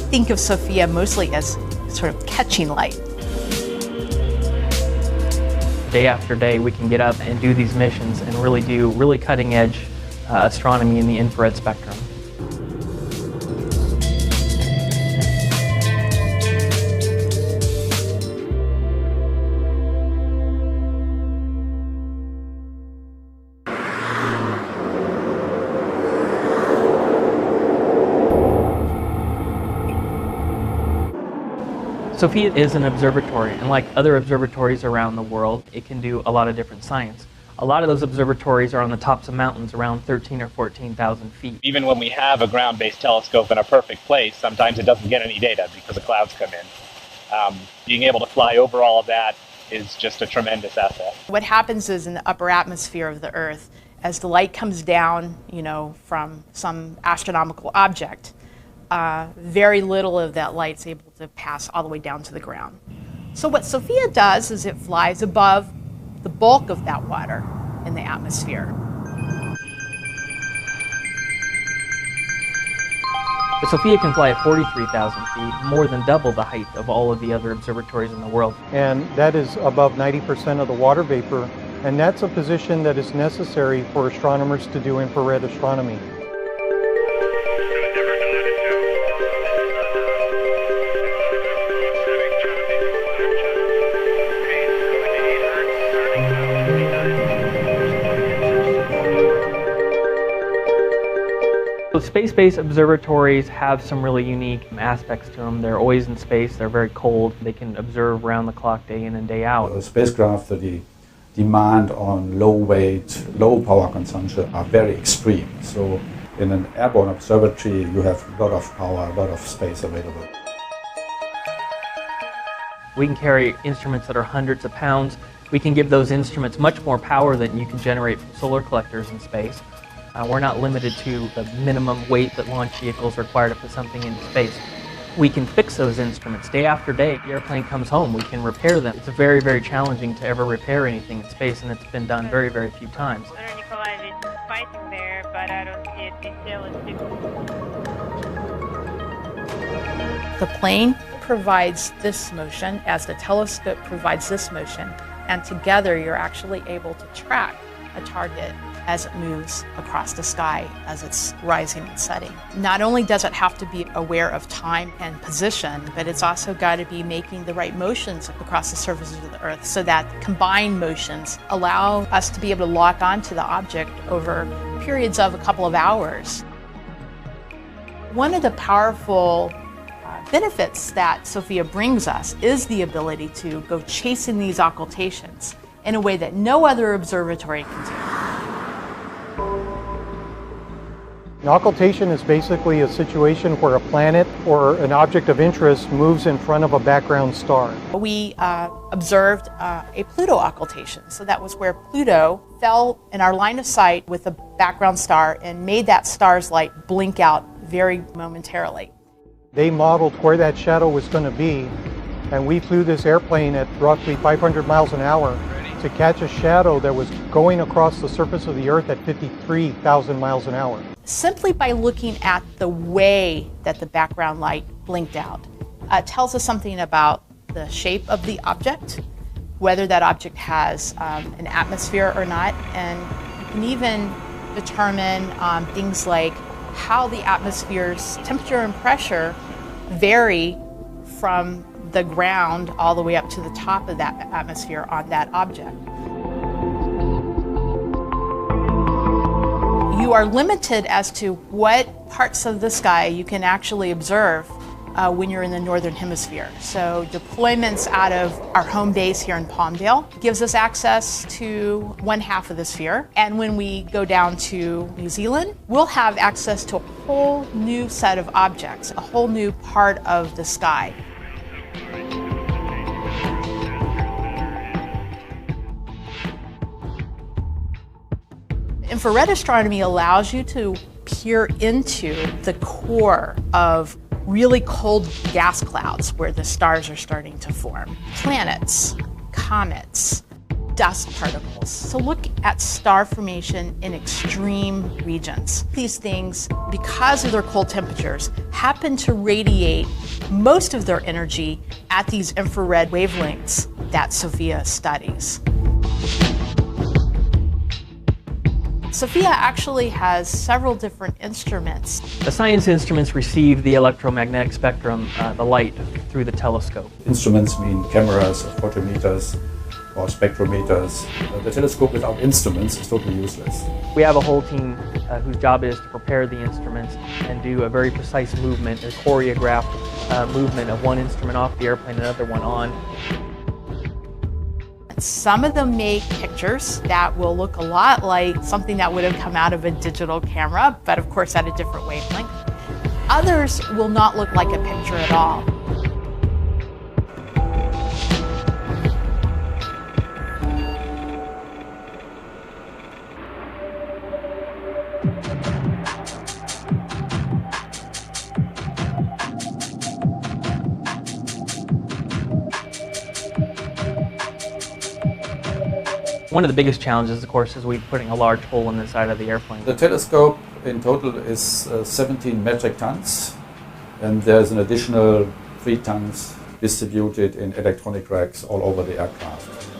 Think of Sophia mostly as sort of catching light. Day after day, we can get up and do these missions and really do cutting edge astronomy in the infrared spectrum. Sophia is an observatory, and like other observatories around the world, it can do a lot of different science. A lot of those observatories are on the tops of mountains around 13 or 14,000 feet. Even when we have a ground-based telescope in a perfect place, sometimes it doesn't get any data because the clouds come in. Being able to fly over all of that is just a tremendous asset. What happens is in the upper atmosphere of the Earth, as the light comes down, from some astronomical object, very little of that light is able to pass all the way down to the ground. So what Sophia does is it flies above the bulk of that water in the atmosphere. But Sophia can fly at 43,000 feet, more than double the height of all of the other observatories in the world. And that is above 90% of the water vapor, and that's a position that is necessary for astronomers to do infrared astronomy. So space-based observatories have some really unique aspects to them. They're always in space, they're very cold, they can observe round the clock day in and day out. Spacecraft, the demand on low weight, low power consumption are very extreme. So in an airborne observatory you have a lot of power, a lot of space available. We can carry instruments that are hundreds of pounds. We can give those instruments much more power than you can generate from solar collectors in space. We're not limited to the minimum weight that launch vehicles require to put something into space. We can fix those instruments day after day. The airplane comes home, we can repair them. It's very, very challenging to ever repair anything in space, and it's been done very, very few times. Fighting there, but I don't see it detail. The plane provides this motion as the telescope provides this motion, and together you're actually able to track a target as it moves across the sky as it's rising and setting. Not only does it have to be aware of time and position, but it's also got to be making the right motions across the surface of the Earth so that combined motions allow us to be able to lock onto the object over periods of a couple of hours. One of the powerful benefits that Sophia brings us is the ability to go chasing these occultations in a way that no other observatory can do. An occultation is basically a situation where a planet or an object of interest moves in front of a background star. We observed a Pluto occultation. So that was where Pluto fell in our line of sight with a background star and made that star's light blink out very momentarily. They modeled where that shadow was going to be, and we flew this airplane at roughly 500 miles an hour to catch a shadow that was going across the surface of the Earth at 53,000 miles an hour. Simply by looking at the way that the background light blinked out, tells us something about the shape of the object, whether that object has an atmosphere or not, and you can even determine things like how the atmosphere's temperature and pressure vary from the ground all the way up to the top of that atmosphere on that object. You are limited as to what parts of the sky you can actually observe when you're in the northern hemisphere. So deployments out of our home base here in Palmdale gives us access to one half of the sphere. And when we go down to New Zealand, we'll have access to a whole new set of objects, a whole new part of the sky. Infrared astronomy allows you to peer into the core of really cold gas clouds where the stars are starting to form. Planets, comets, dust particles. So look at star formation in extreme regions. These things, because of their cold temperatures, happen to radiate most of their energy at these infrared wavelengths that Sophia studies. Sophia actually has several different instruments. The science instruments receive the electromagnetic spectrum, the light, through the telescope. Instruments mean cameras or photometers or spectrometers. The telescope without instruments is totally useless. We have a whole team whose job it is to prepare the instruments and do a very precise movement, a choreographed movement of one instrument off the airplane, another one on. Some of them make pictures that will look a lot like something that would have come out of a digital camera, but of course at a different wavelength. Others will not look like a picture at all. One of the biggest challenges, of course, is we're putting a large hole in the side of the airplane. The telescope in total is 17 metric tons, and there's an additional 3 tons distributed in electronic racks all over the aircraft.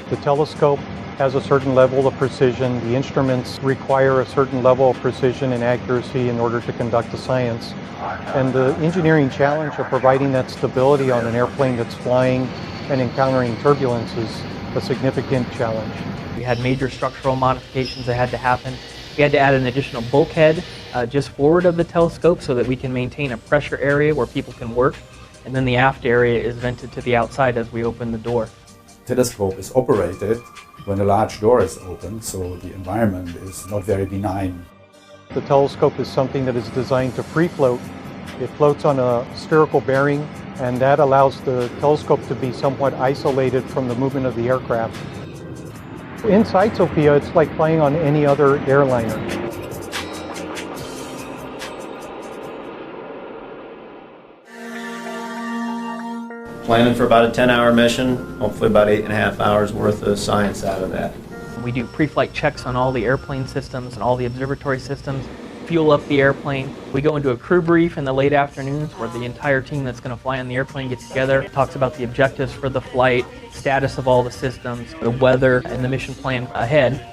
The telescope has a certain level of precision. The instruments require a certain level of precision and accuracy in order to conduct the science. And the engineering challenge of providing that stability on an airplane that's flying and encountering turbulence is a significant challenge. We had major structural modifications that had to happen. We had to add an additional bulkhead just forward of the telescope so that we can maintain a pressure area where people can work. And then the aft area is vented to the outside as we open the door. The telescope is operated when a large door is open, so the environment is not very benign. The telescope is something that is designed to free float. It floats on a spherical bearing, and that allows the telescope to be somewhat isolated from the movement of the aircraft. Inside Sophia, it's like flying on any other airliner. Planning for about a 10-hour mission, hopefully about 8.5 hours worth of science out of that. We do pre-flight checks on all the airplane systems and all the observatory systems, fuel up the airplane. We go into a crew brief in the late afternoons where the entire team that's going to fly on the airplane gets together, talks about the objectives for the flight, status of all the systems, the weather, and the mission plan ahead.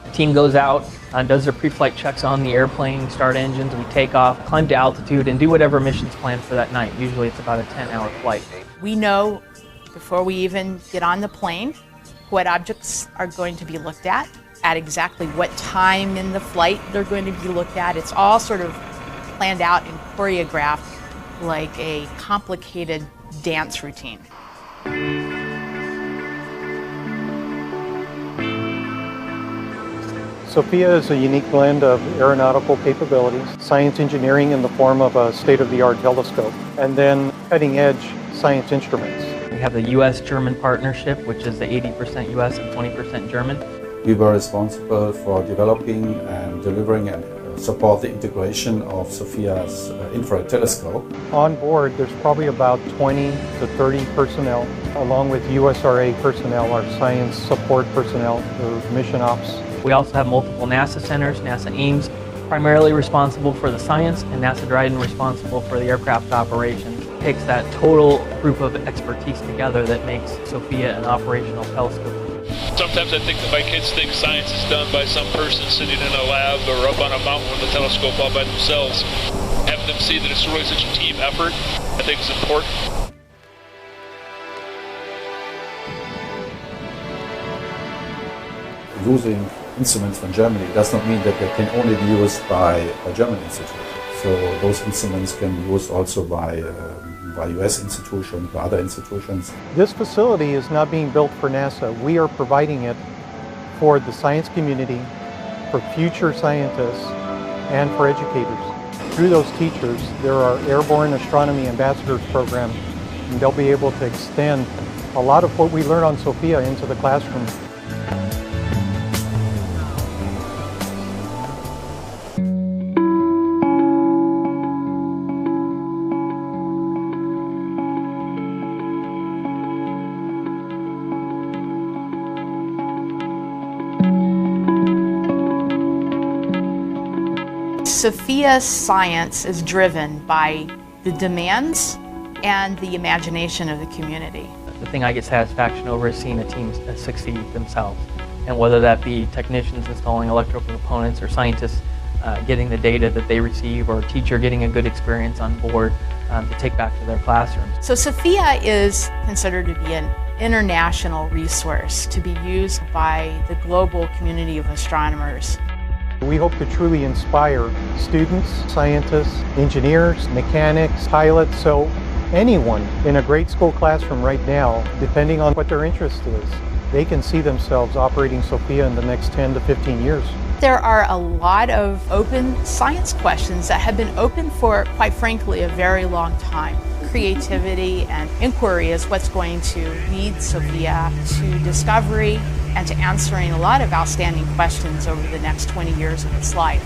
The team goes out, does their pre-flight checks on the airplane, start engines, we take off, climb to altitude, and do whatever mission's planned for that night. Usually it's about a 10-hour flight. We know before we even get on the plane what objects are going to be looked at exactly what time in the flight they're going to be looked at. It's all sort of planned out and choreographed like a complicated dance routine. Sophia is a unique blend of aeronautical capabilities, science engineering in the form of a state-of-the-art telescope, and then cutting-edge science instruments. We have the U.S.-German partnership, which is the 80% U.S. and 20% German. We were responsible for developing and delivering and support the integration of Sophia's infrared telescope. On board, there's probably about 20 to 30 personnel, along with USRA personnel, our science support personnel, or mission ops. We also have multiple NASA centers, NASA Ames, primarily responsible for the science, and NASA Dryden responsible for the aircraft operations. It takes that total group of expertise together that makes Sophia an operational telescope. Sometimes I think that my kids think science is done by some person sitting in a lab or up on a mountain with a telescope all by themselves. Having them see that it's really such a team effort, I think is important. Using instruments from Germany does not mean that they can only be used by a German institute. So those instruments can be used also by US institutions, by other institutions. This facility is not being built for NASA. We are providing it for the science community, for future scientists, and for educators. Through those teachers, there are Airborne Astronomy Ambassadors Program and they'll be able to extend a lot of what we learn on Sofia into the classroom. Sofia's science is driven by the demands and the imagination of the community. The thing I get satisfaction over is seeing a team succeed themselves. And whether that be technicians installing electrical components or scientists getting the data that they receive, or a teacher getting a good experience on board to take back to their classrooms. So Sofia is considered to be an international resource to be used by the global community of astronomers. We hope to truly inspire students, scientists, engineers, mechanics, pilots, so anyone in a grade school classroom right now, depending on what their interest is, they can see themselves operating Sofia in the next 10 to 15 years. There are a lot of open science questions that have been open for, quite frankly, a very long time. Creativity and inquiry is what's going to lead Sofia to discovery and to answering a lot of outstanding questions over the next 20 years of its life.